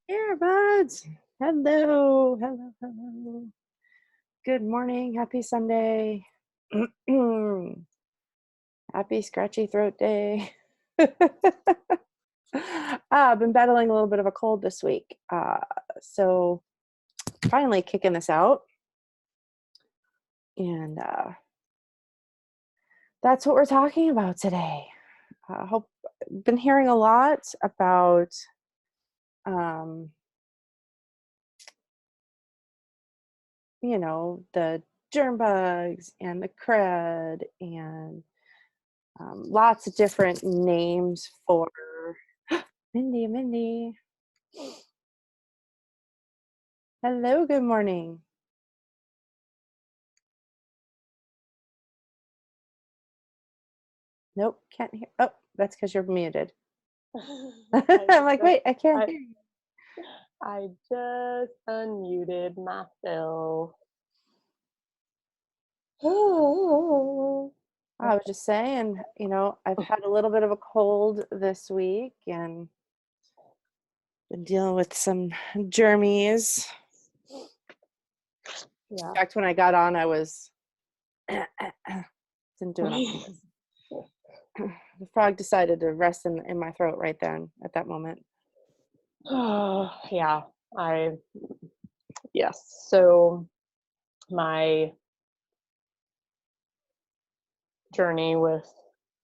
Earbuds. Hello, hello, hello. Good morning. Happy Sunday. Happy scratchy throat day. I've been battling a little bit of a cold this week. So finally kicking this out. And that's what we're talking about today. Hope been hearing a lot about the germ bugs and the crud and lots of different names for Mindy. Hello, good morning. Nope, can't hear. Oh, that's because you're muted. I'm like, wait, I can't hear you. I just unmuted myself. I was just saying, I've had a little bit of a cold this week and been dealing with some germies. Yeah. In fact, when I got on, I was didn't do it on purpose. The frog decided to rest in my throat right then at that moment. Yeah, yes. So my journey with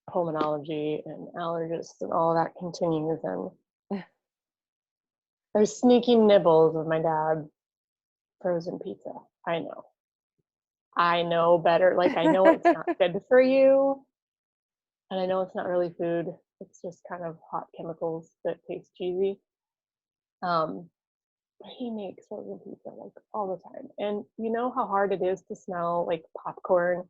pulmonology and allergists and all that continues, and there's sneaky nibbles of my dad's frozen pizza. I know better. Like, I know it's not good for you, and I know it's not really food. It's just kind of hot chemicals that taste cheesy. But he makes frozen pizza like all the time. And you know how hard it is to smell like popcorn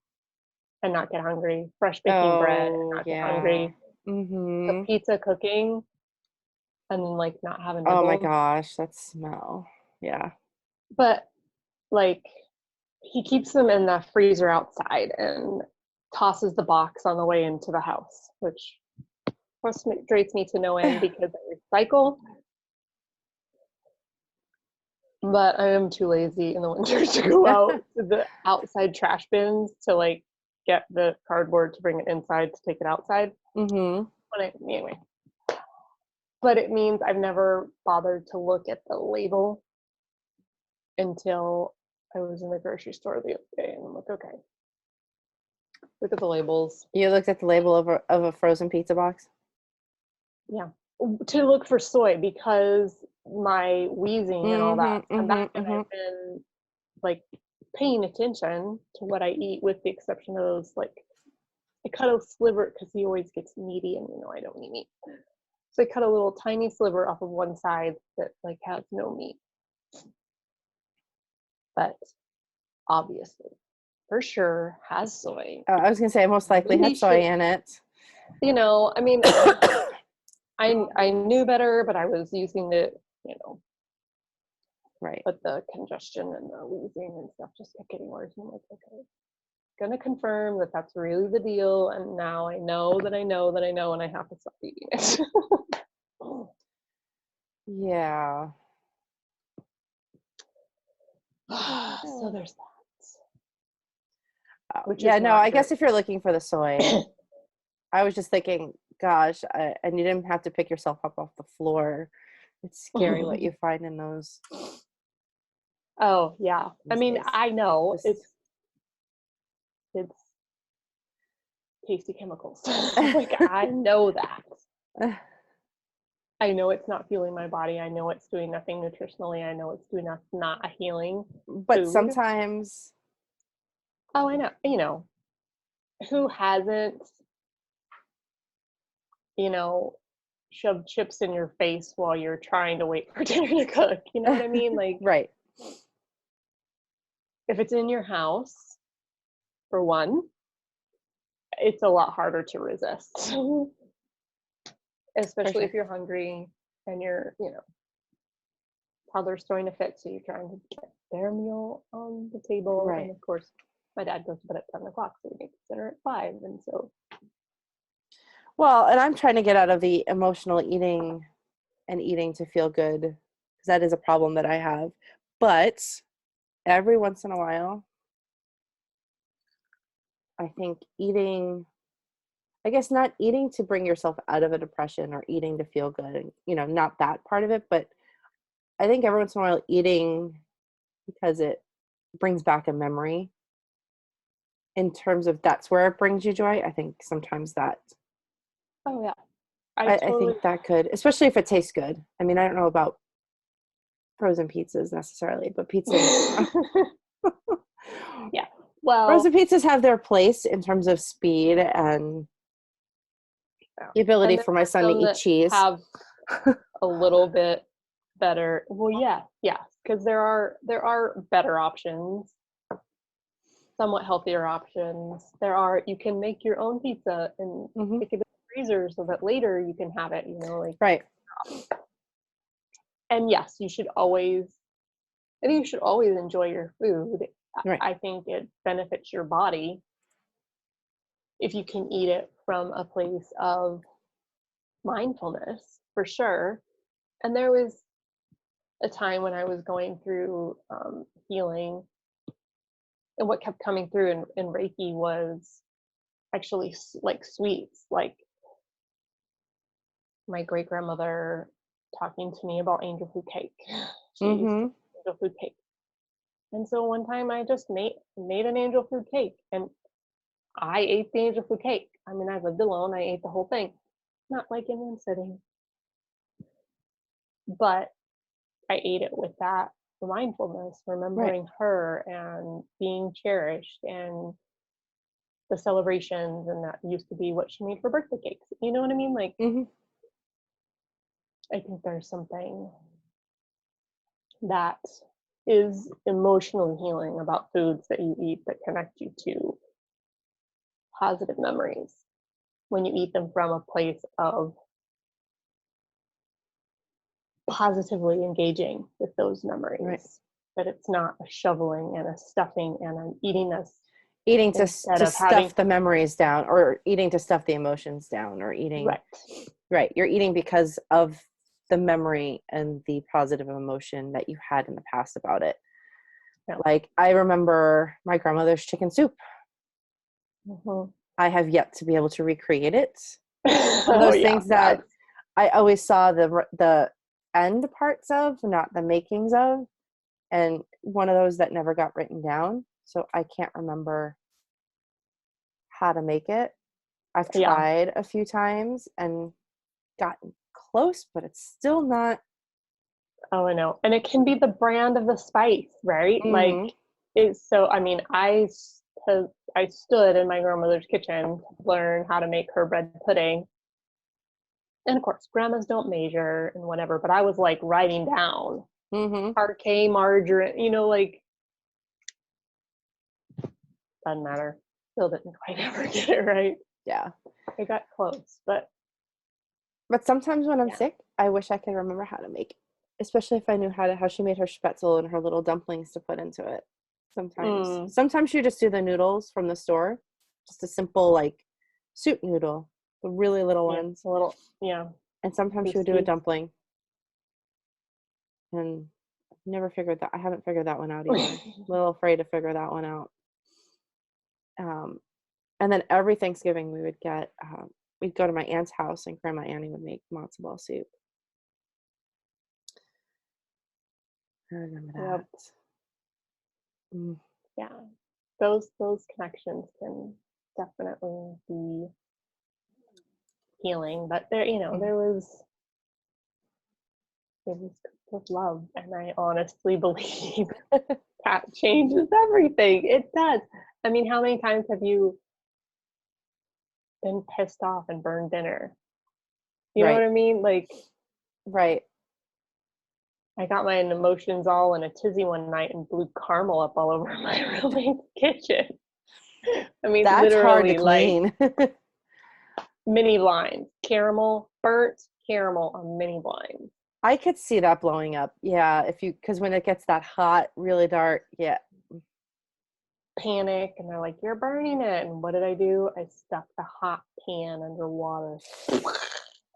and not get hungry, fresh baking bread and not get hungry, the pizza cooking and then like not have a nibble. Oh my gosh, that smell. Yeah. But like he keeps them in the freezer outside and tosses the box on the way into the house, which frustrates me to no end because I recycle. But I am too lazy in the winter to go out to the outside trash bins to like get the cardboard to bring it inside to take it outside. Anyway, but it means I've never bothered to look at the label until I was in the grocery store the other day, and I'm like, okay, look at the labels. You looked at the label of a frozen pizza box? Yeah, to look for soy because my wheezing and all that come back, and I've been like paying attention to what I eat, with the exception of those, like, I cut a sliver because he always gets meaty, and I don't eat meat. So I cut a little tiny sliver off of one side that like has no meat. But obviously, for sure, has soy. I was gonna say, most likely had soy in it. I mean, I knew better, but I was using it, right. But the congestion and the wheezing and stuff just kept getting worse. And I'm like, okay, gonna confirm that that's really the deal. And now I know that I know that I know, and I have to stop eating it. Yeah. So there's that. Yeah, no, I guess if you're looking for the soy, I was just thinking, gosh, and you didn't have to pick yourself up off the floor. It's scary what you find in those. Oh yeah, I mean, days. I know it's tasty chemicals. Like, I know that. I know it's not fueling my body. I know it's doing nothing nutritionally. I know it's doing not a healing but food. Sometimes. Oh, I know. Who hasn't, shoved chips in your face while you're trying to wait for dinner to cook? You know what I mean? Like, right. If it's in your house, for one, it's a lot harder to resist. Especially if you're hungry and you're, toddler's throwing a fit, so you're trying to get their meal on the table. Right. And of course, my dad goes to bed at 7 o'clock, so we make dinner at 5. And so. Well, and I'm trying to get out of the emotional eating and eating to feel good because that is a problem that I have. But every once in a while, I think eating, I guess not eating to bring yourself out of a depression or eating to feel good, not that part of it, but I think every once in a while eating because it brings back a memory in terms of that's where it brings you joy. I think sometimes that, Oh yeah. I think that could, especially if it tastes good. I mean, I don't know about frozen pizzas necessarily, but pizzas. Yeah. Well, frozen pizzas have their place in terms of speed and the ability for my son to eat cheese. Have a little bit better. Well, yeah, because there are better options, somewhat healthier options. You can make your own pizza and stick it in the freezer so that later you can have it. Right. And yes, you should always enjoy your food. Right. I think it benefits your body if you can eat it from a place of mindfulness, for sure. And there was a time when I was going through healing, and what kept coming through in Reiki was actually like sweets, like my great grandmother talking to me about angel food cake. She used to make angel food cake. And so one time I just made an angel food cake, and I ate the angel food cake. I mean, I lived alone. I ate the whole thing, not like in one sitting, but I ate it with that mindfulness, remembering her and being cherished, and the celebrations, and that used to be what she made for birthday cakes. You know what I mean? Like, I think there's something that is emotionally healing about foods that you eat that connect you to positive memories when you eat them from a place of positively engaging with those memories. That it's not a shoveling and a stuffing and I'm eating this. Eating to stuff the memories down, or eating to stuff the emotions down, or eating. Right. You're eating because of the memory and the positive emotion that you had in the past about it. Yeah. Like, I remember my grandmother's chicken soup. I have yet to be able to recreate it. One of those things that I always saw the end parts of, not the makings of, and one of those that never got written down. So I can't remember how to make it. I've tried a few times and gotten close, but it's still not. Oh, I know. And it can be the brand of the spice, right? Like, it's so, I mean, I stood in my grandmother's kitchen to learn how to make her bread pudding. And of course, grandmas don't measure and whatever, but I was like writing down parquet margarine, like, doesn't matter. Still didn't quite ever get it right. Yeah. I got close, but sometimes when I'm sick, I wish I could remember how to make it, especially if I knew how she made her spätzle and her little dumplings to put into it. Sometimes she just do the noodles from the store, just a simple like soup noodle, the really little ones, and sometimes she would do a dumpling. And I haven't figured that one out either. A little afraid to figure that one out. And then every Thanksgiving we would get, we'd go to my aunt's house and Grandma Annie would make matzo ball soup. I remember that. Yep. Yeah, those connections can definitely be healing, but there was with love, and I honestly believe that changes everything. It does. I mean, how many times have you been pissed off and burned dinner? You know what I mean? Like, I got my emotions all in a tizzy one night and blew caramel up all over my roommate's kitchen. I mean, that's literally hard to clean. Like mini blinds, burnt caramel on mini blinds. I could see that blowing up. Yeah, because when it gets that hot, really dark, panic, and they're like, "You're burning it." And what did I do? I stuck the hot pan under water.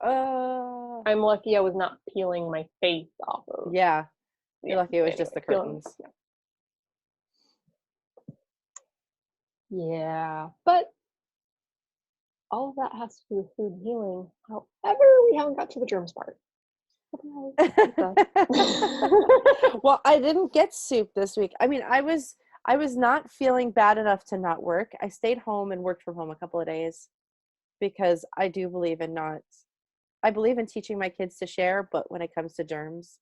I'm lucky I was not peeling my face off of. Yeah. You're lucky it was just the curtains. Yeah, but all of that has to do with food healing. However, we haven't got to the germs part. Well, I didn't get soup this week. I mean, I was not feeling bad enough to not work. I stayed home and worked from home a couple of days because I do believe in I believe in teaching my kids to share, but when it comes to germs,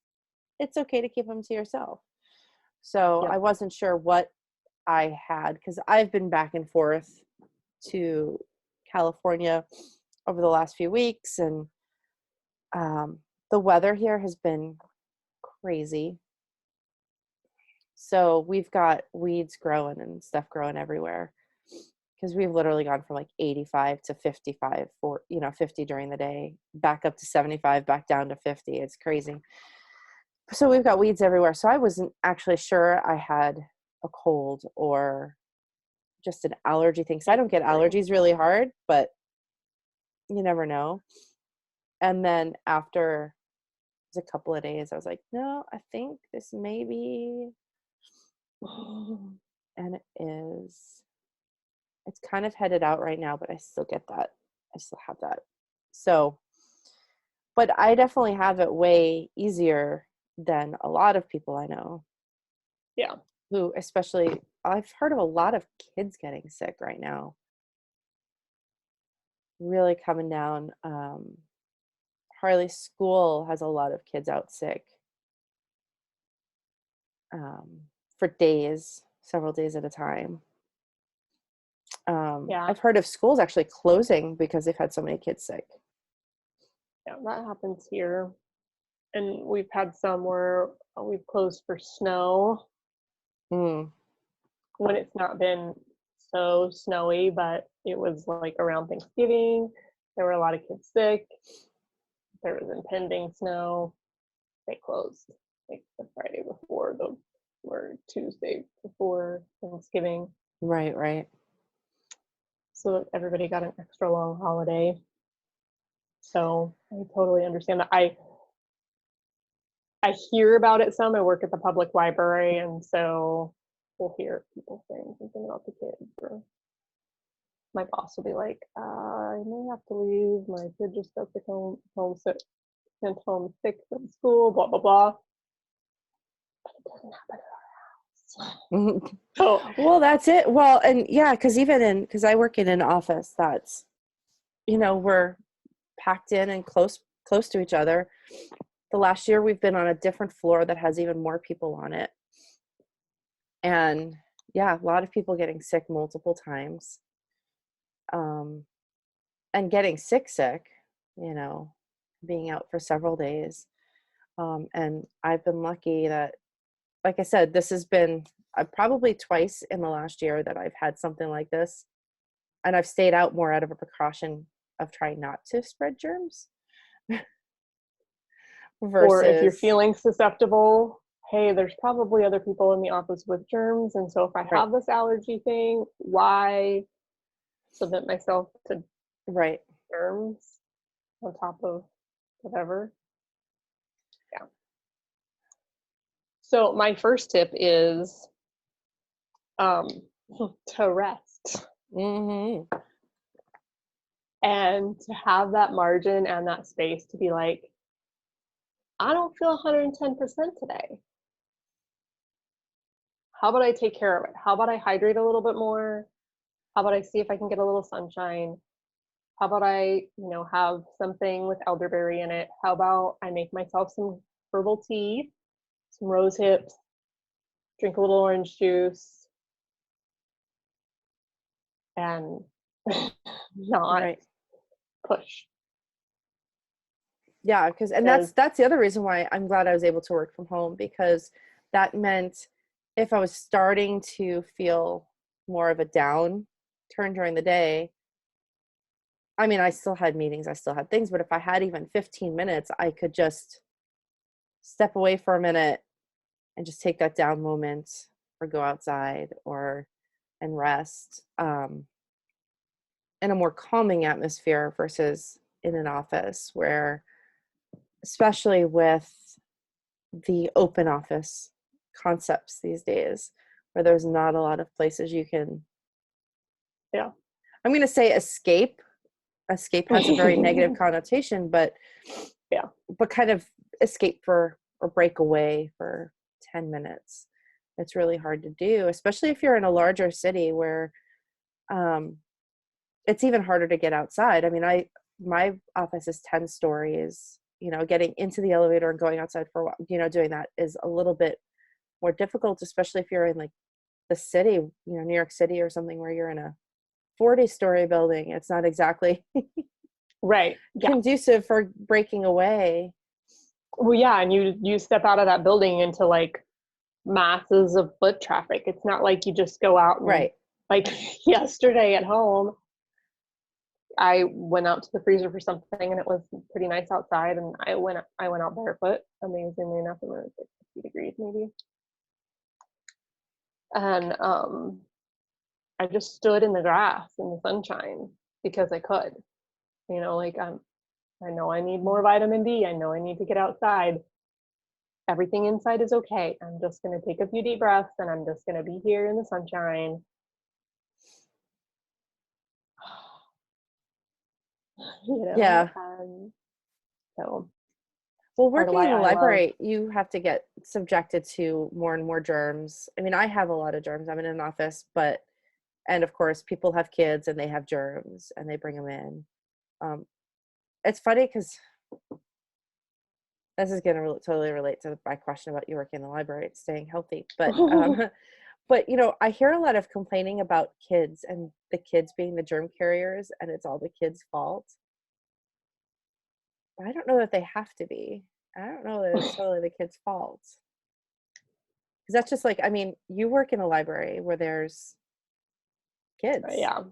it's okay to keep them to yourself. So Yep. I wasn't sure what I had because I've been back and forth to California over the last few weeks, and the weather here has been crazy. So we've got weeds growing and stuff growing everywhere because we've literally gone from like 85 to 55 for 50 during the day, back up to 75, back down to 50. It's crazy. So we've got weeds everywhere. So I wasn't actually sure I had a cold or just an allergy thing. So I don't get allergies really hard, but you never know. And then after a couple of days, I was like, no, I think this may be, and it's kind of headed out right now, but I still get that. I still have that. So, but I definitely have it way easier than a lot of people I know. Yeah. Who, especially, I've heard of a lot of kids getting sick right now. Really coming down. Harley's school has a lot of kids out sick for days, several days at a time. Yeah. I've heard of schools actually closing because they've had so many kids sick. Yeah, that happens here. And we've had some where we've closed for snow when it's not been so snowy, but it was like around Thanksgiving. There were a lot of kids sick. There was impending snow. They closed like the Friday before or Tuesday before Thanksgiving. Right. So that everybody got an extra long holiday. So I totally understand that. I hear about it some. I work at the public library, and so we'll hear people saying something about the kids. Or my boss will be like, "I may have to leave. My kid just got sent home sick from school. Blah blah blah." But it doesn't happen at our house. So, well, that's it. Well, and yeah, because I work in an office that's, we're packed in and close to each other. The last year we've been on a different floor that has even more people on it. And yeah, a lot of people getting sick multiple times. And getting sick, being out for several days. And I've been lucky that, like I said, this has been probably twice in the last year that I've had something like this. And I've stayed out more out of a precaution of trying not to spread germs. Or if you're feeling susceptible, hey, there's probably other people in the office with germs. And so if I have this allergy thing, why submit myself to germs on top of whatever? Yeah. So my first tip is to rest. And to have that margin and that space to be like, I don't feel 110% today. How about I take care of it? How about I hydrate a little bit more? How about I see if I can get a little sunshine? How about I, have something with elderberry in it? How about I make myself some herbal tea, some rose hips, drink a little orange juice, and not push. Yeah, because that's the other reason why I'm glad I was able to work from home, because that meant if I was starting to feel more of a down turn during the day, I mean, I still had meetings, I still had things, but if I had even 15 minutes, I could just step away for a minute and just take that down moment, or go outside and rest in a more calming atmosphere versus in an office where, especially with the open office concepts these days, where there's not a lot of places you can, yeah, I'm going to say escape has a very negative connotation, but yeah, but kind of escape for or break away for 10 minutes. It's really hard to do, especially if you're in a larger city where it's even harder to get outside. I mean, my office is 10 stories, getting into the elevator and going outside for a while, doing that is a little bit more difficult, especially if you're in like the city, New York City or something where you're in a 40-story building. It's not exactly right, yeah. conducive for breaking away. Well, yeah, and you step out of that building into like masses of foot traffic. It's not like you just go out and Right. like yesterday at home, I went out to the freezer for something and it was pretty nice outside, and I went out barefoot, amazingly enough. It was like 50 degrees maybe. And I just stood in the grass in the sunshine because I could. Like I know I need more vitamin D. I know I need to get outside. Everything inside is okay. I'm just going to take a few deep breaths and I'm just going to be here in the sunshine. Yeah. So well, working in the library, you have to get subjected to more and more germs. I mean, I have a lot of germs. I'm in an office, and of course people have kids and they have germs and they bring them in. It's funny because this is going to totally relate to my question about you working in the library and staying healthy. But but I hear a lot of complaining about kids and the kids being the germ carriers, and it's all the kids' fault. I don't know that they have to be. I don't know that it's totally the kids' fault. Because that's just like, I mean, you work in a library where there's kids. Yeah.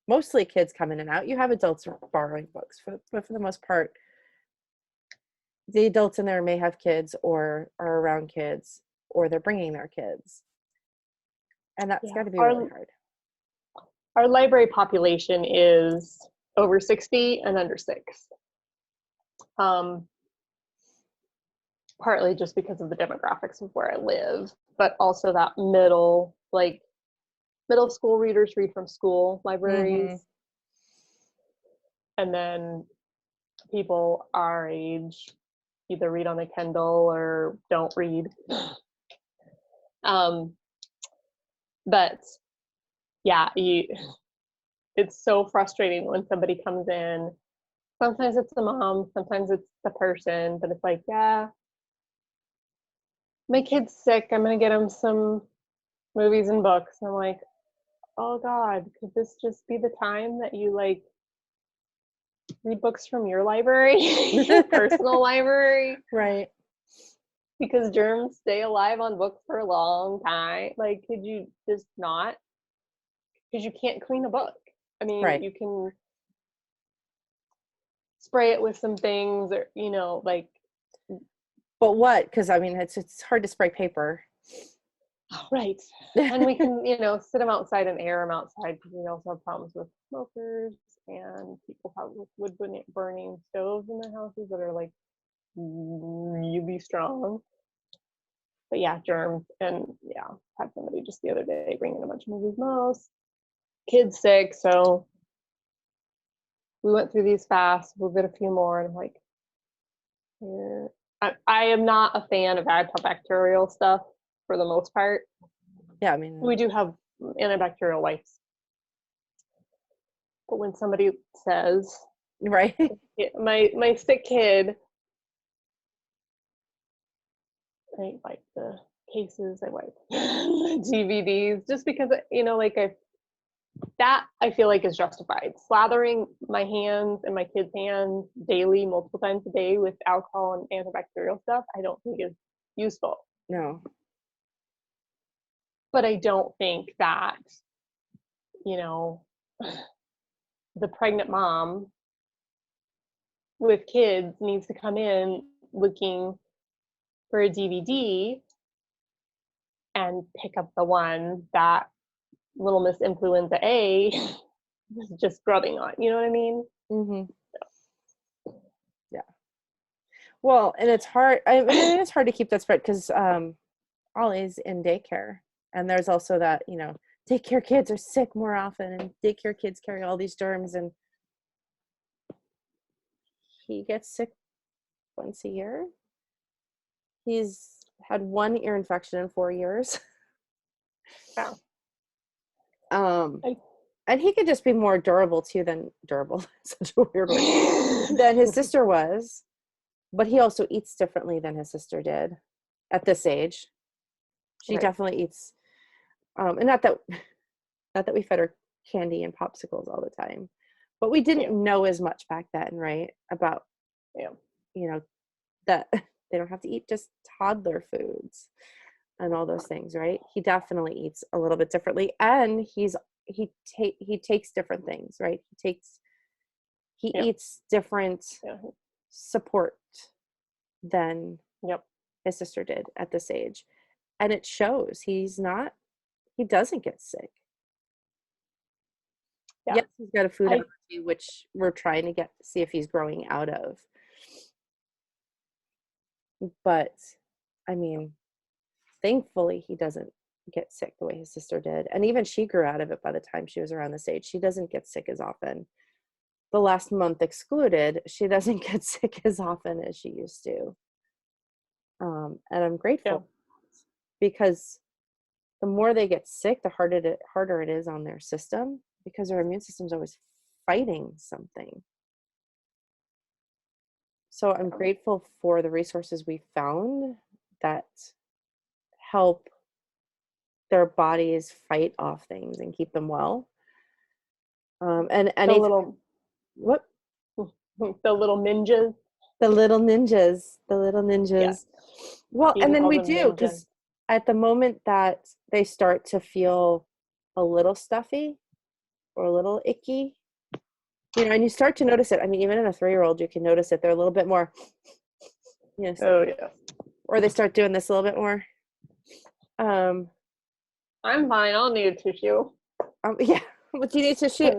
Mostly kids come in and out. You have adults borrowing books, but for the most part, the adults in there may have kids or are around kids, or they're bringing their kids. And that's got to be really hard. Our library population is over 60 and under 6. Partly just because of the demographics of where I live, but also that middle school readers read from school libraries. Mm-hmm. And then people our age either read on a Kindle or don't read. But yeah, it's so frustrating when somebody comes in. Sometimes it's the mom, sometimes it's the person, but it's like, yeah, my kid's sick. I'm going to get him some movies and books. And I'm like, oh God, could this just be the time that you like read books from your library, your personal library? Right. Because germs stay alive on books for a long time. Like, could you just not? Because you can't clean a book. I mean, right. You can spray it with some things, or like. But what? Because I mean, it's hard to spray paper. Right. And we can sit them outside and air them outside, because we also have problems with smokers and people have wood burning stoves in their houses that are like really strong. But yeah, germs. And yeah, had somebody just the other day bring in a bunch of movies. Most kids sick, so we went through these fast. We'll get a few more, and I'm like, I am not a fan of antibacterial stuff for the most part. Yeah, I mean, we do have antibacterial wipes, but when somebody says, right, my sick kid, I wipe the cases, I wipe the DVDs, just because like I feel like is justified. Slathering my hands and my kids' hands daily, multiple times a day with alcohol and antibacterial stuff, I don't think is useful. No. But I don't think that, the pregnant mom with kids needs to come in looking for a DVD and pick up the one that little Miss Influenza A was just grubbing on. You know what I mean? Mm-hmm. Well, and it's hard. I mean, it's hard to keep that spread because Ollie's in daycare, and there's also that, daycare kids are sick more often, and daycare kids carry all these germs, and he gets sick once a year. He's had one ear infection in 4 years. Yeah. And he could just be more durable too than durable, such a weird word, than his sister was. But he also eats differently than his sister did at this age. She Right. definitely eats, and not that we fed her candy and popsicles all the time, but we didn't know as much back then, right? About, that they don't have to eat just toddler foods and all those things, right? He definitely eats a little bit differently, and he takes different things, right? He eats different support than his sister did at this age, and it shows. He doesn't get sick. Yes, he's got a food allergy, which we're trying to see if he's growing out of. But I mean, thankfully he doesn't get sick the way his sister did, and even she grew out of it by the time she was around this age. She doesn't get sick as often. The last month excluded, she doesn't get sick as often as she used to. And I'm grateful because the more they get sick, the harder it is on their system, because their immune system's always fighting something. So I'm grateful for the resources we found that help their bodies fight off things and keep them well. And the little what? The little ninjas. The little ninjas. Yeah. Well, You and then call we them do, because at the moment that they start to feel a little stuffy or a little icky, and you start to notice it. I mean, even in a 3-year-old, you can notice it. They're a little bit more, oh yeah. Or they start doing this a little bit more. I'm fine. I'll need a tissue. Yeah. What do you need tissue?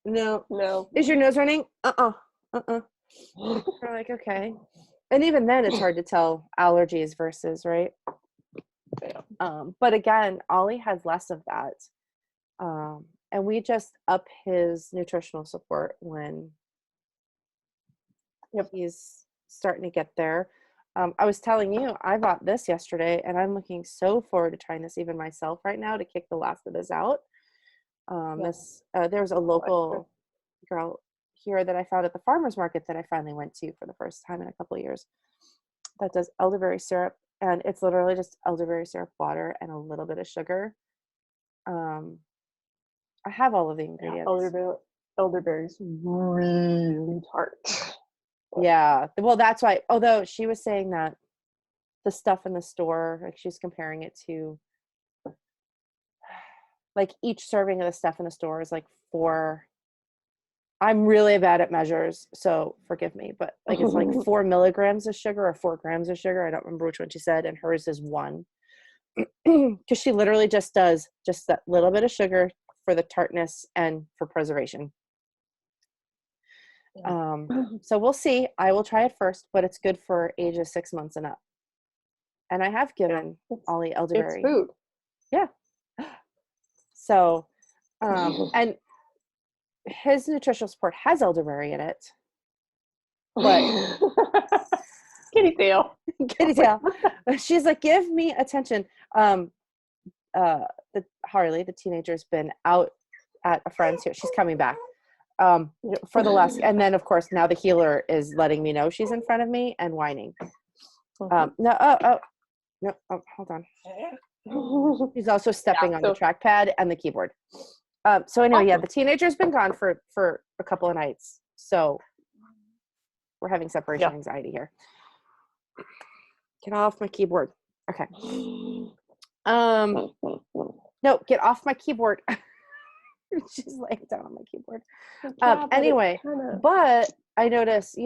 No. Is your nose running? We're like, okay. And even then, it's hard to tell allergies versus, right? Yeah. But again, Ollie has less of that. And we just up his nutritional support when he's starting to get there. I was telling you, I bought this yesterday, and I'm looking so forward to trying this even myself right now to kick the last of this out. There's a local girl here that I found at the farmer's market that I finally went to for the first time in a couple of years that does elderberry syrup, and it's literally just elderberry syrup, water, and a little bit of sugar. I have all of the ingredients. Elderberry's really tart. Yeah, well, that's why. Although she was saying that the stuff in the store, like she's comparing it to, like each serving of the stuff in the store is like 4. I'm really bad at measures, so forgive me, but like it's like 4 milligrams of sugar or 4 grams of sugar. I don't remember which one she said, and hers is 1. Because she literally just does just that little bit of sugar for the tartness and for preservation. So we'll see. I will try it first, but it's good for ages 6 months and up. And I have given Ollie elderberry. It's food. Yeah. So, and his nutritional support has elderberry in it. But kitty tail. She's like, give me attention. Harley, the teenager's been out at a friend's here. She's coming back. For the last, and then of course now the healer is letting me know she's in front of me and whining. No, hold on. She's also stepping on the trackpad and the keyboard. So anyway, the teenager's been gone for a couple of nights, so we're having separation anxiety here. Get off my keyboard. Okay. No, get off my keyboard. She's laying down on my keyboard. Anyway, but I noticed,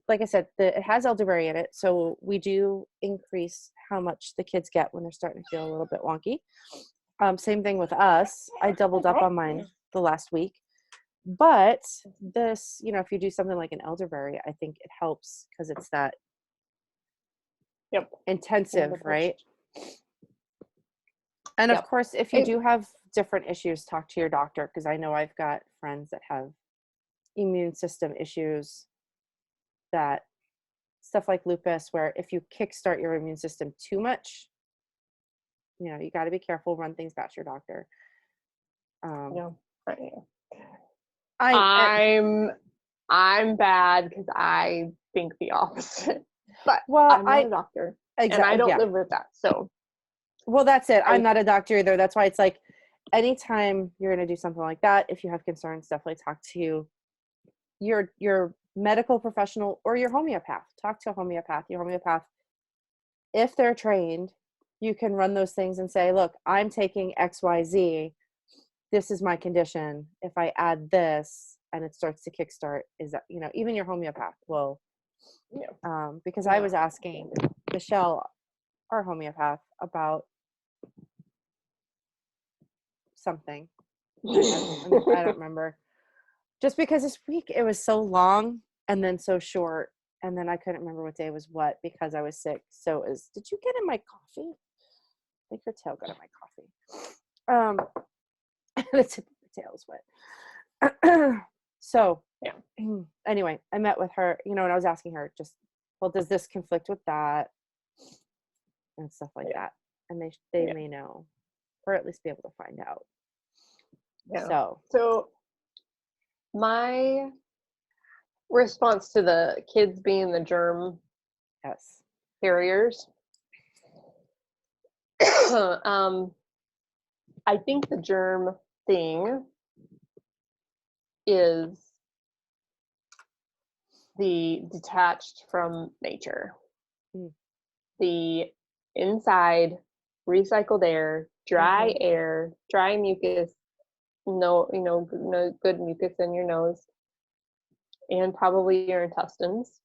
like I said, it has elderberry in it, so we do increase how much the kids get when they're starting to feel a little bit wonky. Same thing with us. I doubled up on mine the last week. But this, if you do something like an elderberry, I think it helps because it's that Yep. intensive, right? And of course, if you do have different issues, talk to your doctor, because I know I've got friends that have immune system issues, that stuff like lupus, where if you kickstart your immune system too much, you got to be careful, run things past your doctor. I'm bad because I think the opposite, but I'm not a doctor, and I don't live with that. So, well, that's it. I'm not a doctor either. That's why it's like, anytime you're going to do something like that, if you have concerns, definitely talk to your medical professional or your homeopath. Talk to a homeopath. Your homeopath, if they're trained, you can run those things and say, look, I'm taking XYZ. This is my condition. If I add this and it starts to kickstart, is that, even your homeopath will, because I was asking Michelle, our homeopath, about something. I don't remember. Just because this week it was so long and then so short, and then I couldn't remember what day was what because I was sick. So it was, did you get in my coffee? I think your tail got in my coffee. The tip of the tail is wet. So anyway, I met with her, and I was asking her just, well, does this conflict with that and stuff like that? And they may know, or at least be able to find out. So my response to the kids being the germ carriers, I think the germ thing is the detached from nature. The inside recycled air, dry air, dry mucus, no good mucus in your nose, and probably your intestines.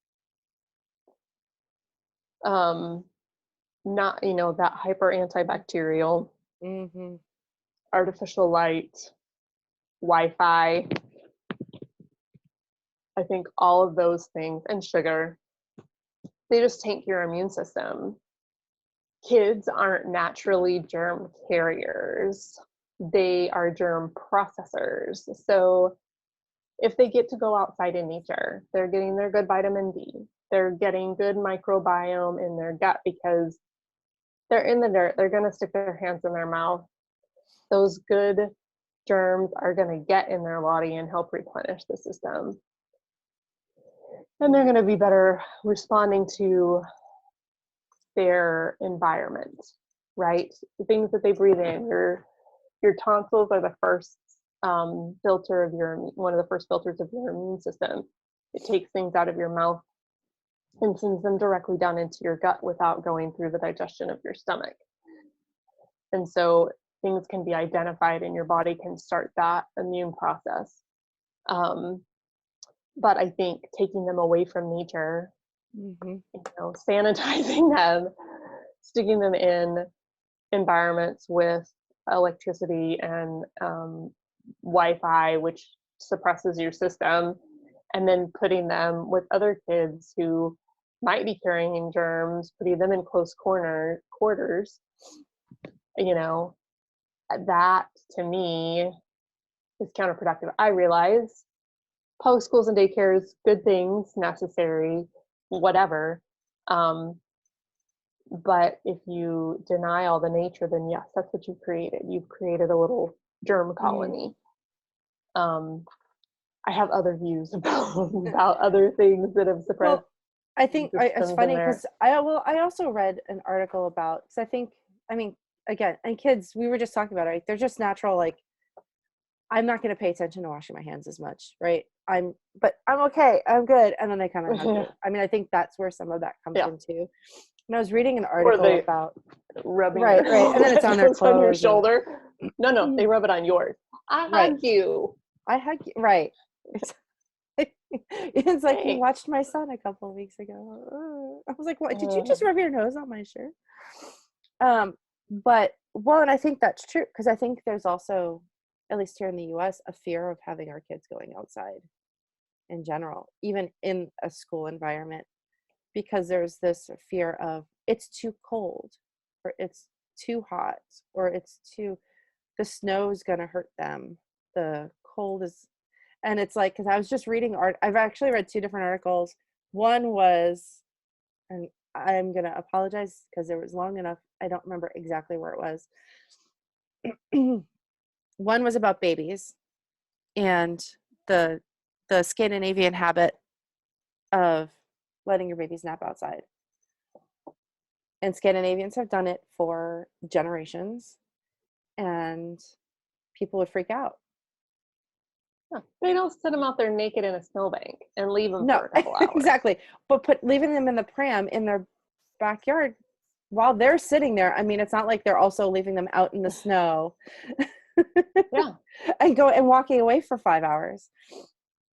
Not, that hyper antibacterial, artificial light, Wi-Fi. I think all of those things, and sugar, they just tank your immune system. Kids aren't naturally germ carriers. They are germ processors. So if they get to go outside in nature, they're getting their good vitamin D. They're getting good microbiome in their gut because they're in the dirt. They're going to stick their hands in their mouth. Those good germs are going to get in their body and help replenish the system. And they're going to be better responding to their environment, right? The things that they breathe in. Your tonsils are the first filter of one of the first filters of your immune system. It takes things out of your mouth and sends them directly down into your gut without going through the digestion of your stomach. And so things can be identified and your body can start that immune process. But I think taking them away from nature, sanitizing them, sticking them in environments with electricity and Wi-Fi, which suppresses your system, and then putting them with other kids who might be carrying germs, putting them in close quarters, that to me is counterproductive. I realize public schools and daycares, good things, necessary, whatever. But if you deny all the nature, then yes, that's what you've created. You've created a little germ colony. I have other views about other things that have suppressed. Well, I think it's funny because I also read an article about, because again, and kids, we were just talking about it, right? They're just natural, like, I'm not going to pay attention to washing my hands as much, right? But I'm okay, I'm good. And then they kind of hug you. I think that's where some of that comes into. And I was reading an article about rubbing right, and then it's on their clothes, on your shoulder. No, they rub it on yours. I hug you. I hug you. Right. It's like, you watched my son a couple of weeks ago. I was like, what? Did you just rub your nose on my shirt? But and I think that's true, because I think there's also, at least here in the US, a fear of having our kids going outside in general, even in a school environment, because there's this fear of it's too cold, or it's too hot, or the snow's going to hurt them. The cold is, and it's like, because I was just reading I've actually read two different articles. One was, and I'm going to apologize because it was long enough, I don't remember exactly where it was. One was about babies and the Scandinavian habit of letting your babies nap outside. And Scandinavians have done it for generations, and people would freak out. Yeah. They don't sit them out there naked in a snowbank and leave them No, for a couple hours. exactly. But leaving them in the pram in their backyard while they're sitting there, I mean, it's not like they're also leaving them out in the snow. Yeah. And walking away for 5 hours.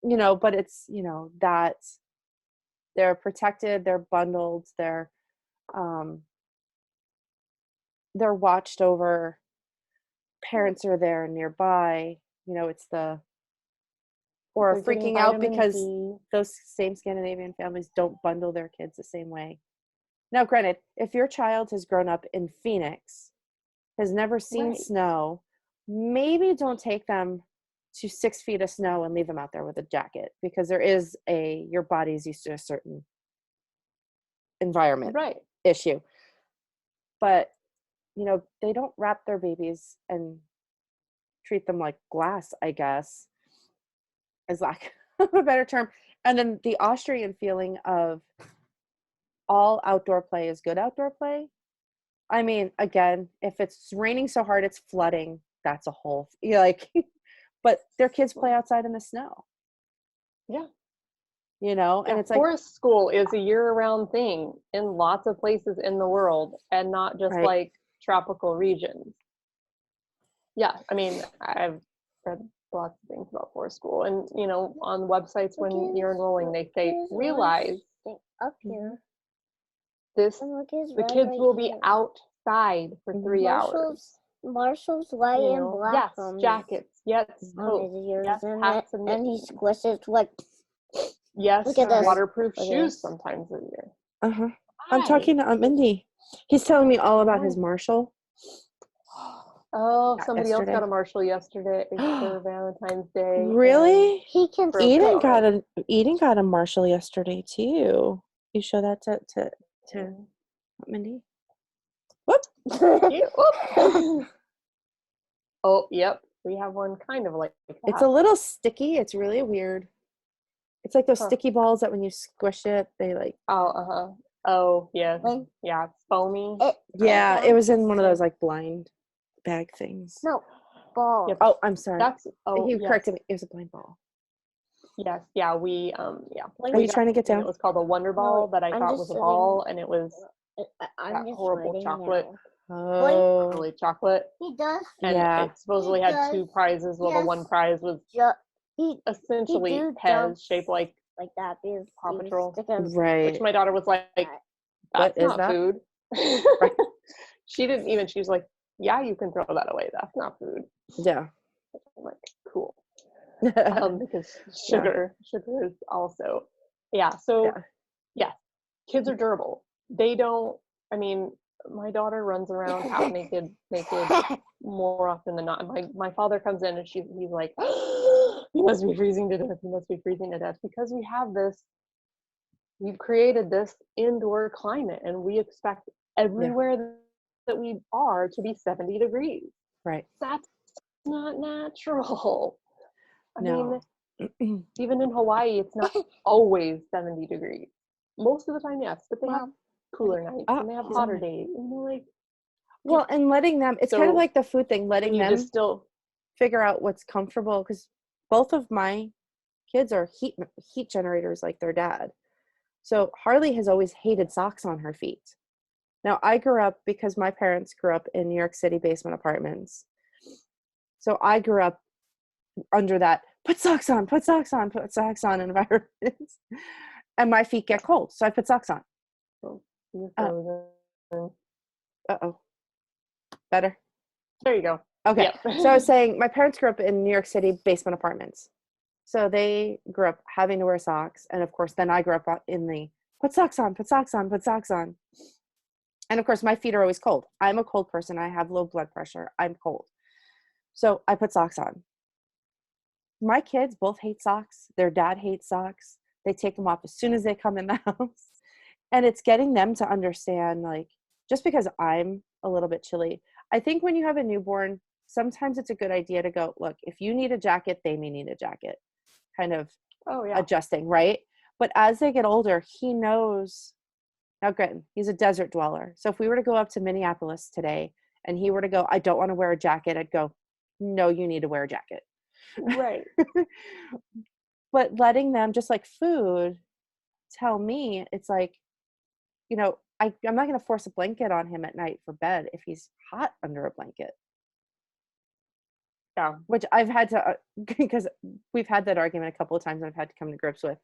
But it's, that they're protected, they're bundled, they're watched over, parents are there nearby, it's or They're freaking out because those same Scandinavian families don't bundle their kids the same way. Now, granted, if your child has grown up in Phoenix, has never seen snow, maybe don't take them to 6 feet of snow and leave them out there with a jacket, because there is your body's used to a certain environment issue. But, they don't wrap their babies and treat them like glass, I guess, is lack of a better term. And then the Austrian feeling of all outdoor play is good outdoor play. I mean, again, if it's raining so hard it's flooding, that's a whole, but their kids play outside in the snow. Yeah. And it's like forest school is a year-round thing in lots of places in the world, and not just like tropical regions. Yeah, I mean, I've read lots of things about forest school, and on websites when you're enrolling, they say realize up here. The kids will be outside for 3 hours. Marshall's white and black. Yes, jackets. Yes, coats. Yes, hats and he squishes like. Yes, waterproof shoes sometimes a year. Uh-huh. I'm talking to Mindy. He's telling me all about his Marshall. Oh, somebody else got a Marshall yesterday for Valentine's Day. Really? He can. Eden got a Marshall yesterday too. You show that to Mindy. Whoop. Whoop. Oh, yep. We have one kind of like that. It's a little sticky. It's really weird. It's like those sticky balls that when you squish it, they like. Oh, yeah. Yeah, it's foamy. It was in one of those like blind bag things. No, ball. Yep. Oh, I'm sorry. He corrected me. It was a blind ball. Yes, yeah, we Are you trying to get down? It was called a Wonder Ball that I thought was a ball, and it was I'm that horrible chocolate. Oh, really chocolate. He does. And it supposedly had 2 prizes. Well, the one prize was essentially Pez, shaped like that. Paw Patrol. Right. Which my daughter was like, that's not food. She didn't even, she was like, yeah, you can throw that away. That's not food. Yeah. I'm like, cool. Because sugar is also, so kids are durable. They don't, I mean, my daughter runs around half naked more often than not. My father comes in and he's like, you must be freezing to death, because we've created this indoor climate, and we expect everywhere that we are to be 70 degrees. Right. That's not natural. I mean, even in Hawaii, it's not always 70 degrees. Most of the time, yes, but they have cooler nights and they have hotter days. And letting them, it's kind of like the food thing, letting them still figure out what's comfortable, because both of my kids are heat generators like their dad. So Harley has always hated socks on her feet. Now, I grew up, because my parents grew up in New York City basement apartments. So I grew up under that put socks on environment. And my feet get cold, so I put socks on. Uh-oh. Better? There you go. Okay. Yep. So I was saying, my parents grew up in New York City basement apartments. So they grew up having to wear socks. And of course, then I grew up in the put socks on. And of course, my feet are always cold. I'm a cold person. I have low blood pressure. I'm cold. So I put socks on. My kids both hate socks. Their dad hates socks. They take them off as soon as they come in the house. And it's getting them to understand, like, just because I'm a little bit chilly, I think when you have a newborn, sometimes it's a good idea to go, look, if you need a jacket, they may need a jacket, kind of adjusting, right? But as they get older, he knows. Now, granted, he's a desert dweller. So if we were to go up to Minneapolis today and he were to go, I don't want to wear a jacket, I'd go, no, you need to wear a jacket. Right. But letting them, just like food, tell me, it's like, you know, I'm not going to force a blanket on him at night for bed if he's hot under a blanket. Yeah. Which I've had to, because we've had that argument a couple of times and I've had to come to grips with,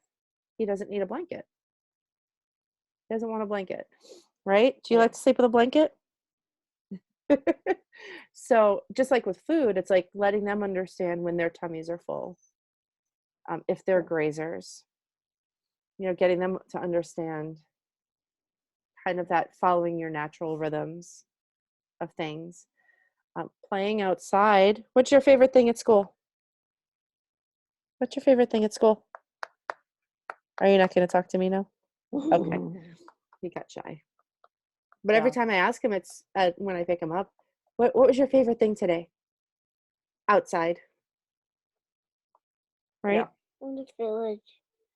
he doesn't need a blanket. He doesn't want a blanket, right? Do you like to sleep with a blanket? So just like with food, it's like letting them understand when their tummies are full. If they're grazers, you know, getting them to understand kind of that following your natural rhythms of things. Playing outside. What's your favorite thing at school? What's your favorite thing at school? Are you not going to talk to me now? Okay. He got shy. But every time I ask him, it's when I pick him up, what was your favorite thing today? Outside. Right? Yeah. In the village.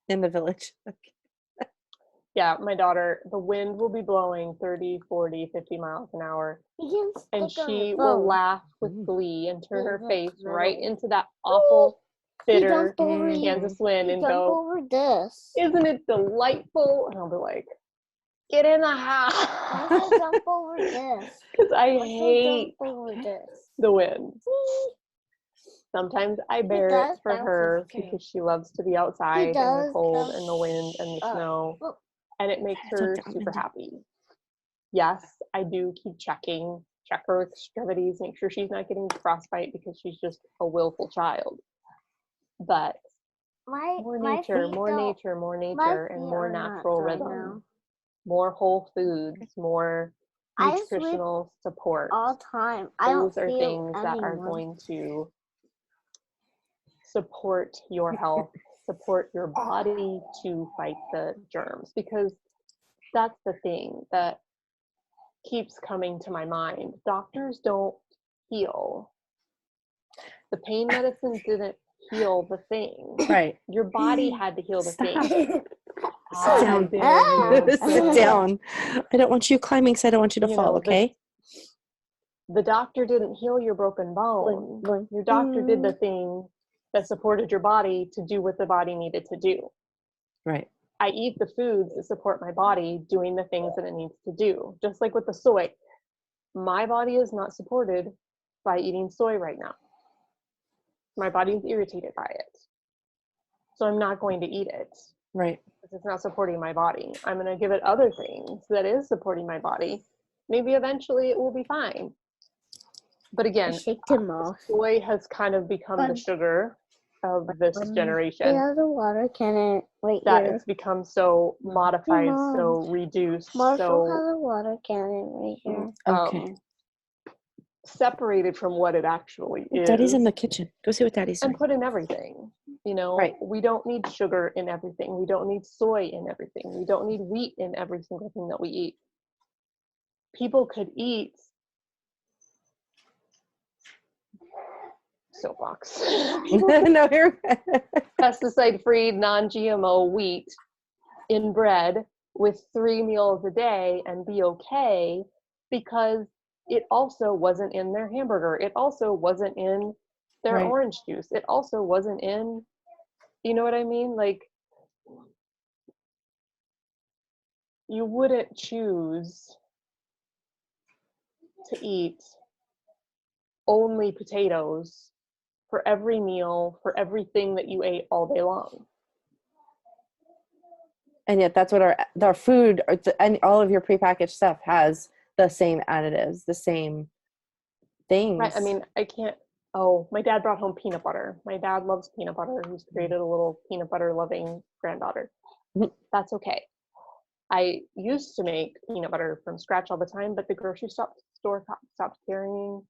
In the village. Okay. Yeah, my daughter, the wind will be blowing 30, 40, 50 miles an hour. And she will laugh with glee and turn her face right into that awful, bitter Kansas wind and go, over this. Isn't it delightful? And I'll be like, get in the house. Jump over this. Because I hate over this. the wind. Sometimes I bear it for her because she loves to be outside in the cold and the wind and the snow. And it makes her super happy. Yes, I do keep check her extremities, make sure she's not getting frostbite because she's just a willful child. But more nature, and more natural rhythm, more whole foods, more nutritional support. All time. Those are things that are going to support your health, support your body to fight the germs, because that's the thing that keeps coming to my mind. Doctors don't heal. The pain medicine didn't heal the thing. Right. Your body had to heal the thing. Sit down. Sit down. I don't want you climbing, so I don't want you to fall, okay? The doctor didn't heal your broken bone. Your doctor did the thing that supported your body to do what the body needed to do. Right. I eat the foods that support my body doing the things that it needs to do. Just like with the soy. My body is not supported by eating soy right now. My body is irritated by it. So I'm not going to eat it. Right. Because it's not supporting my body. I'm going to give it other things that is supporting my body. Maybe eventually it will be fine. But again, soy has kind of become the sugar of this generation. The water cannon right that here. It's become so modified, so reduced, Marshall has a water cannon right here. Okay. Separated from what it actually is. Daddy's in the kitchen. Go see what Daddy's doing. And put in everything. You know, we don't need sugar in everything. We don't need soy in everything. We don't need wheat in every single thing that we eat. People could eat soapbox. No, you're pesticide-free, non-GMO wheat in bread with 3 meals a day and be okay, because it also wasn't in their hamburger. It also wasn't in their orange juice. It also wasn't in, you know what I mean? Like, you wouldn't choose to eat only potatoes for every meal, for everything that you ate all day long. And yet that's what our food and all of your prepackaged stuff has the same additives, the same things. Right. I mean, my dad brought home peanut butter. My dad loves peanut butter. He's created a little peanut butter loving granddaughter. That's okay. I used to make peanut butter from scratch all the time, but the grocery store stopped carrying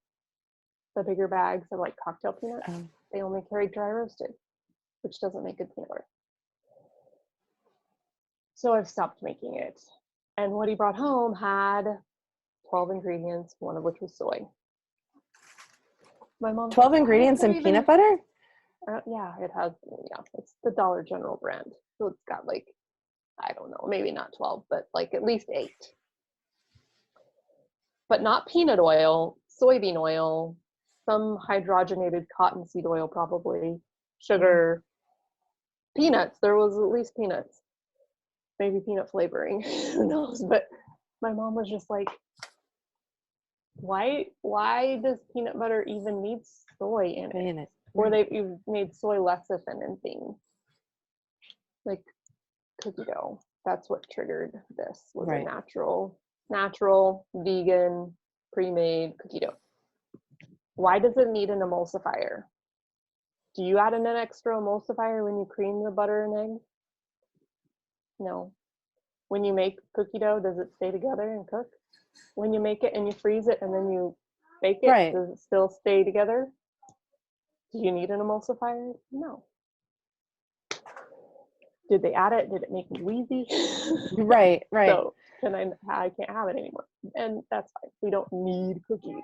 the bigger bags of like cocktail peanuts. They only carried dry roasted, which doesn't make good peanut butter. So I've stopped making it. And what he brought home had 12 ingredients, one of which was soy. My mom 12 ingredients in peanut butter? Yeah, it has, it's the Dollar General brand. So it's got like, I don't know, maybe not 12, but like at least 8. But not peanut oil, soybean oil, some hydrogenated cottonseed oil probably, sugar, peanuts. There was at least peanuts. Maybe peanut flavoring, who knows? But my mom was just like, why does peanut butter even need soy in it? Or you've made soy lecithin and things. Like cookie dough. That's what triggered this, was a natural, vegan, pre-made cookie dough. Why does it need an emulsifier? Do you add an extra emulsifier when you cream the butter and eggs? No. When you make cookie dough, does it stay together and cook? When you make it and you freeze it and then you bake it, does it still stay together? Do you need an emulsifier? No. Did they add it? Did it make me wheezy? Right. So then I can't have it anymore. And that's fine. We don't need cookies.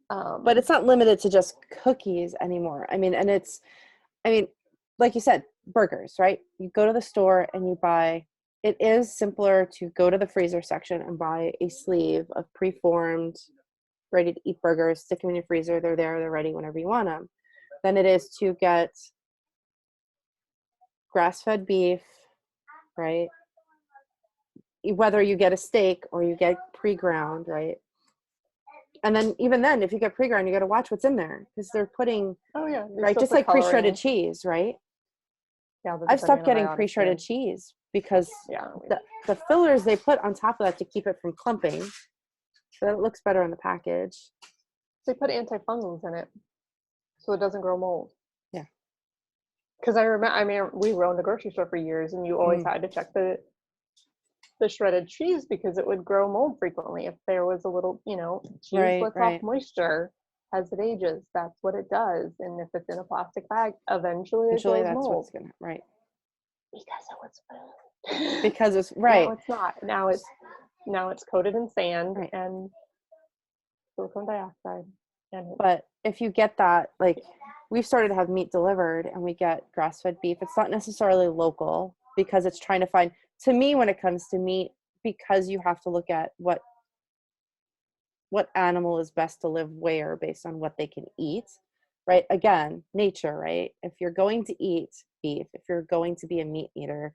But it's not limited to just cookies anymore. I mean, like you said, burgers, right? You go to the store and you buy, it is simpler to go to the freezer section and buy a sleeve of preformed, ready to eat burgers, stick them in your freezer. They're there, they're ready whenever you want them, than it is to get grass-fed beef, right? Whether you get a steak or you get pre-ground, right? And then even then, if you get pre-ground, you got to watch what's in there because they're putting, right? Just like pre-shredded cheese, right? Yeah, I've stopped getting pre-shredded cheese because the fillers they put on top of that to keep it from clumping, so that it looks better on the package. They put antifungals in it, so it doesn't grow mold. Yeah. Because we owned a grocery store for years, and you always had to check the shredded cheese because it would grow mold frequently if there was a little, cheese lets off moisture as it ages. That's what it does. And if it's in a plastic bag, eventually it grows mold. What's gonna Because it was food. Because it's right. Now it's not. Now it's coated in sand and silicon dioxide. But if you get that, like we've started to have meat delivered and we get grass-fed beef, it's not necessarily local because it's trying to find, to me, when it comes to meat, because you have to look at what animal is best to live where based on what they can eat, right? Again, nature, right? If you're going to eat beef, if you're going to be a meat eater,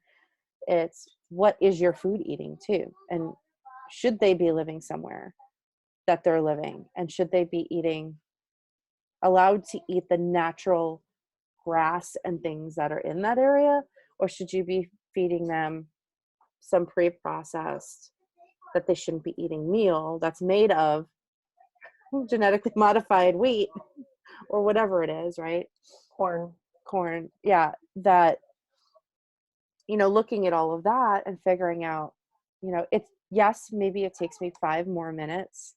it's what is your food eating too? And should they be living somewhere that they're living? And should they be allowed to eat the natural grass and things that are in that area? Or should you be feeding them some pre-processed that they shouldn't be eating meal that's made of genetically modified wheat or whatever it is, right? Corn. Yeah. That, looking at all of that and figuring out, maybe it takes me 5 more minutes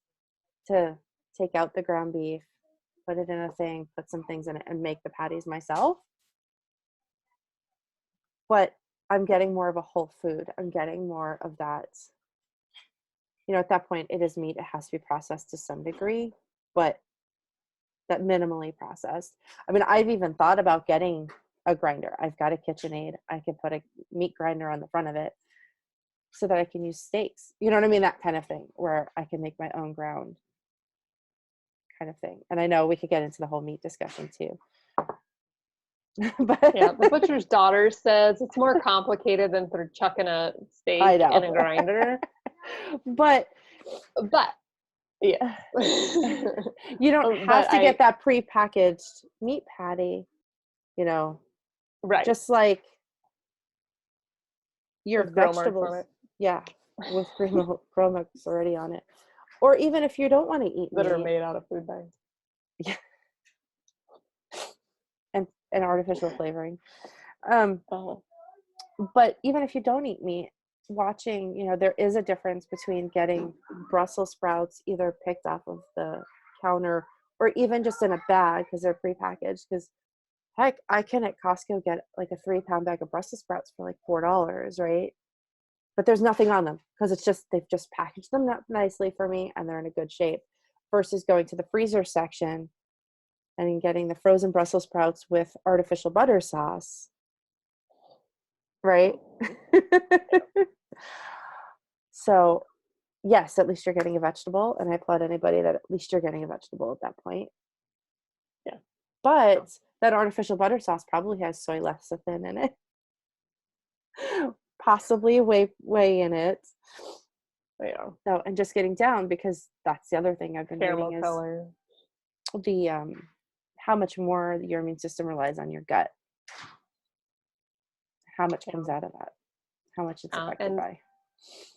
to take out the ground beef, put it in a thing, put some things in it and make the patties myself. But I'm getting more of a whole food. I'm getting more of that. At that point, it is meat. It has to be processed to some degree, but that minimally processed. I mean, I've even thought about getting a grinder. I've got a KitchenAid. I can put a meat grinder on the front of it so that I can use steaks. You know what I mean? That kind of thing where I can make my own ground kind of thing. And I know we could get into the whole meat discussion too. But yeah, the butcher's daughter says it's more complicated than sort of chucking a steak in a grinder. But yeah, you don't have to get that pre-packaged meat patty, right? Just like your vegetables, with grow marks already on it. Or even if you don't want to eat that meat, are made out of food bags. Yeah. And artificial flavoring. But even if you don't eat meat, watching, there is a difference between getting Brussels sprouts either picked off of the counter or even just in a bag because they're prepackaged. Because heck, I can at Costco get like a 3-pound bag of Brussels sprouts for like $4, right? But there's nothing on them because they've just packaged them nicely for me and they're in a good shape. Versus going to the freezer section and getting the frozen Brussels sprouts with artificial butter sauce, right? So, yes, at least you're getting a vegetable, and I applaud anybody that at least you're getting a vegetable at that point. Yeah. But that artificial butter sauce probably has soy lecithin in it. Possibly whey in it. Yeah. So, and just getting down, because that's the other thing I've been Caramel reading is color. the how much more your immune system relies on your gut. How much comes out of that? How much it's affected by.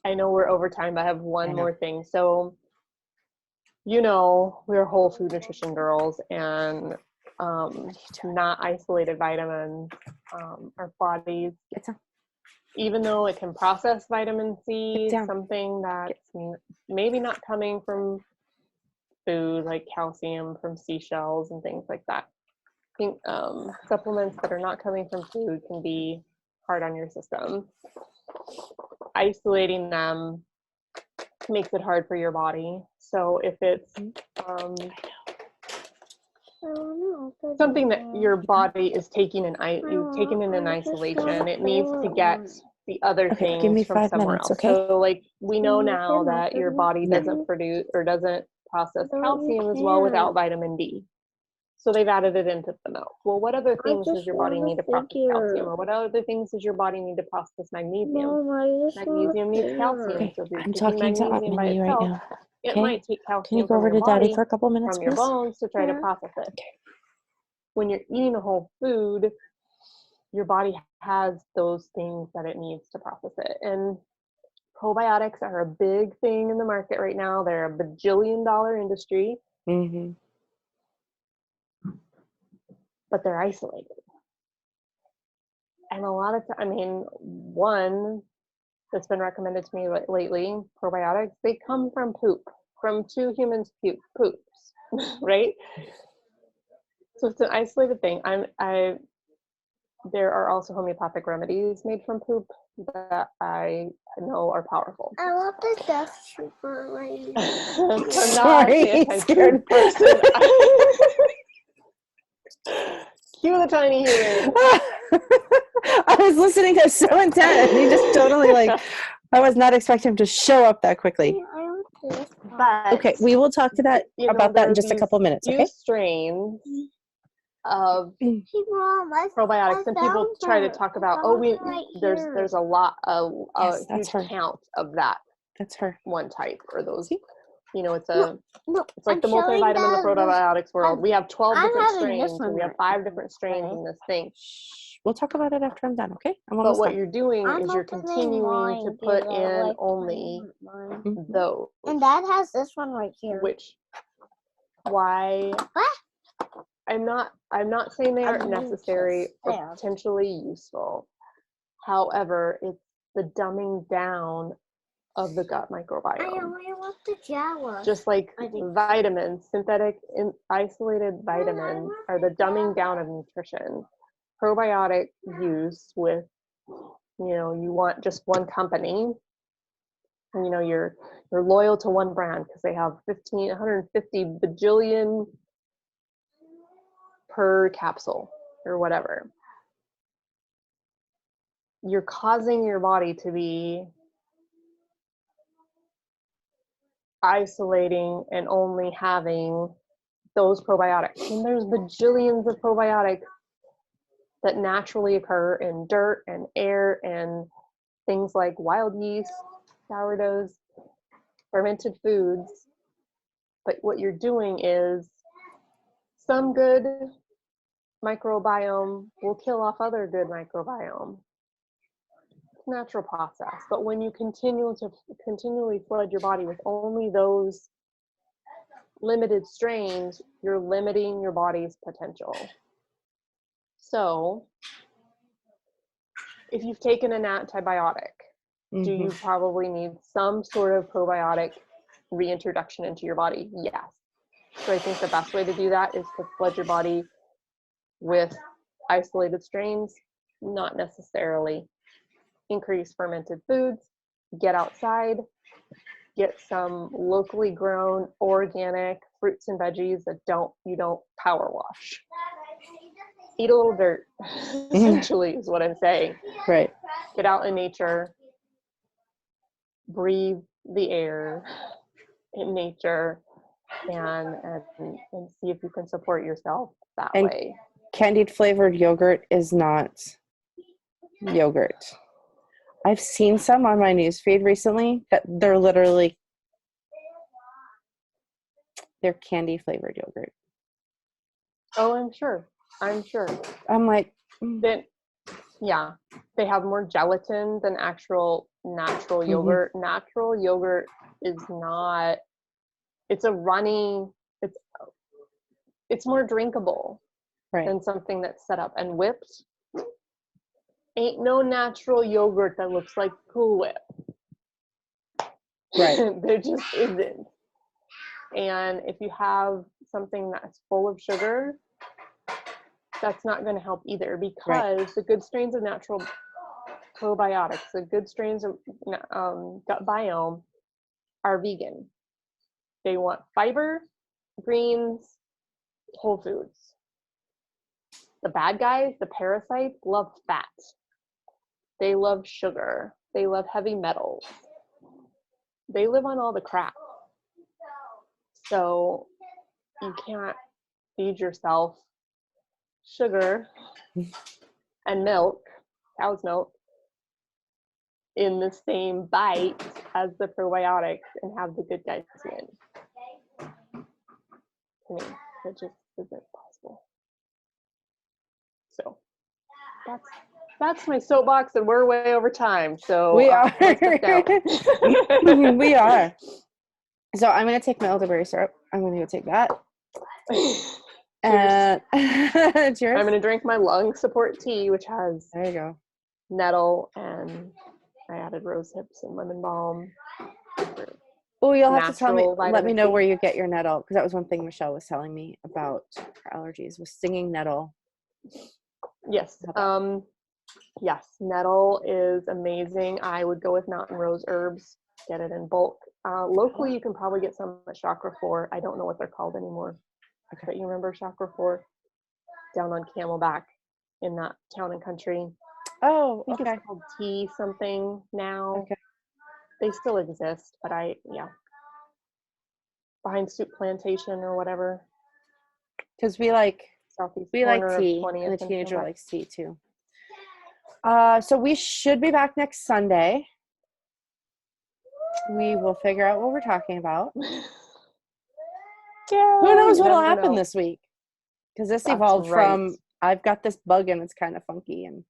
I know we're over time, but I have one more thing. So, we're whole food nutrition girls, and not isolated vitamins. Our bodies, even though it can process vitamin C, something that's maybe not coming from food, like calcium from seashells and things like that. I think supplements that are not coming from food can be hard on your system. Isolating them makes it hard for your body. So if it's something that your body is taking in isolation, it needs to get the other things from somewhere else. Okay? So like we know now that your body doesn't produce or doesn't process calcium as well without vitamin D. So they've added it into the milk. Well, what other things does your body need to process calcium? Or what other things does your body need to process magnesium? Magnesium needs calcium. Okay. So if you're I'm taking talking to magnesium by Minnie right itself, now. it Okay. might take calcium Can you go over to Daddy for a couple minutes, from your bones to try to process it. Okay. When you're eating a whole food, your body has those things that it needs to process it. And probiotics are a big thing in the market right now. They're a bajillion-dollar industry. Mm-hmm. But they're isolated. And a lot of times, one that's been recommended to me lately, probiotics, they come from poop, from 2 humans' poops, right? So it's an isolated thing. There are also homeopathic remedies made from poop that I know are powerful. I love the Death Trooper lady. I'm not the anti-poop person. Cue the tiny human. I was listening to so intent. He just totally I was not expecting him to show up that quickly. But okay, we will talk to that about that in just a couple minutes. Okay. Strains of probiotics, and people try to talk about there's a lot of huge count of that. That's her. One type or those. It's like the multivitamin in the probiotics world. We have 12 different strains, and we have 5 different strains in this thing. We'll talk about it after I'm done, okay? But what you're doing is you're continuing to put in only those. And Dad has this one right here. Why? I'm not saying they aren't necessary or potentially useful. However, it's the dumbing down of the gut microbiome. I only want the Jawa. Just like vitamins, synthetic isolated vitamins are the dumbing down of nutrition. Probiotic use with, you want just one company, and you're loyal to one brand because they have 150 bajillion per capsule or whatever. You're causing your body to be isolating and only having those probiotics. And there's bajillions of probiotics that naturally occur in dirt and air and things like wild yeast, sourdoughs, fermented foods. But what you're doing is some good microbiome will kill off other good microbiome. It's a natural process. But when you continually flood your body with only those limited strains, you're limiting your body's potential. So if you've taken an antibiotic, do you probably need some sort of probiotic reintroduction into your body? Yes. So I think the best way to do that is to flood your body with isolated strains, not necessarily. Increase fermented foods, get outside, get some locally grown organic fruits and veggies that you don't power wash. Eat a little dirt, essentially, is what I'm saying. Right. Get out in nature, breathe the air in nature, and see if you can support yourself that way. Candied flavored yogurt is not yogurt. I've seen some on my newsfeed recently that they're candy flavored yogurt. Oh, I'm sure. I'm like, then, yeah, they have more gelatin than actual natural yogurt. Natural yogurt is not. It's a runny. It's more drinkable than something that's set up and whipped. Ain't no natural yogurt that looks like Cool Whip. Right. There just isn't. And if you have something that's full of sugar, that's not going to help either, because the good strains of natural probiotics, the good strains of gut biome are vegan. They want fiber, greens, whole foods. The bad guys, the parasites, love fat. They love sugar. They love heavy metals. They live on all the crap. So you can't feed yourself sugar and milk, cow's milk, in the same bite as the probiotics and have the good guys win. To me, it just isn't possible. So that's my soapbox, and we're way over time. So we are. We are. So I'm gonna take my elderberry syrup. I'm gonna go take that. Cheers. Cheers. I'm gonna drink my lung support tea, which has there you go, nettle, and I added rose hips and lemon balm. Oh, you'll have to tell me. Let me know where you get your nettle, because that was one thing Michelle was telling me about her allergies, was stinging nettle. Yes. Yes, nettle is amazing. I would go with mountain rose herbs. Get it in bulk. Locally, you can probably get some at Chakra 4. I don't know what they're called anymore. Okay. But you remember Chakra 4? Down on Camelback in that town and country. Oh, I think it's called Tea something now. Okay. They still exist, but behind Soup Plantation or whatever. Because we like Southeast tea, and the teenager likes tea too. So we should be back next Sunday. We will figure out what we're talking about. Who knows what'll happen this week? Because this evolved from, I've got this bug and it's kind of funky, and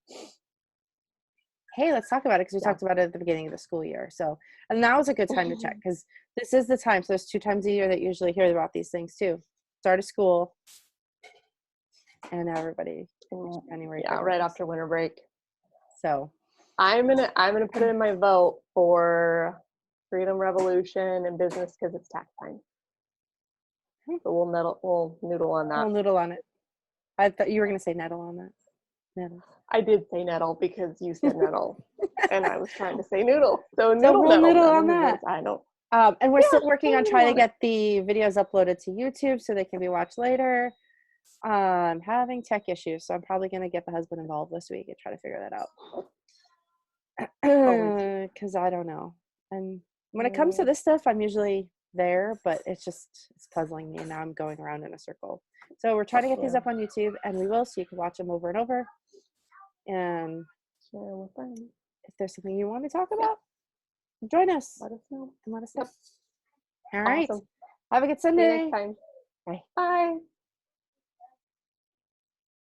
hey, let's talk about it, because we talked about it at the beginning of the school year. So, and now is a good time to check, because this is the time. So there's 2 times a year that you usually hear about these things too. Start of school and everybody. January, right after winter break. So I'm gonna put in my vote for Freedom Revolution and business, because it's tax time. So we'll noodle on that. We'll noodle on it. I thought you were gonna say nettle on that. Nettle. I did say nettle because you said nettle, and I was trying to say noodle. So noodle on that. I don't. And we're still working on trying to get the videos uploaded to YouTube so they can be watched later. I'm having tech issues, so I'm probably going to get the husband involved this week and try to figure that out. Because I don't know. And when it comes to this stuff, I'm usually there, but it's puzzling me, and now I'm going around in a circle. So we're trying to get these up on YouTube, and we will, so you can watch them over and over. And share with friends. If there's something you want to talk about, join us. Let us know. All right. Have a good Sunday. See you next time. Bye. Bye.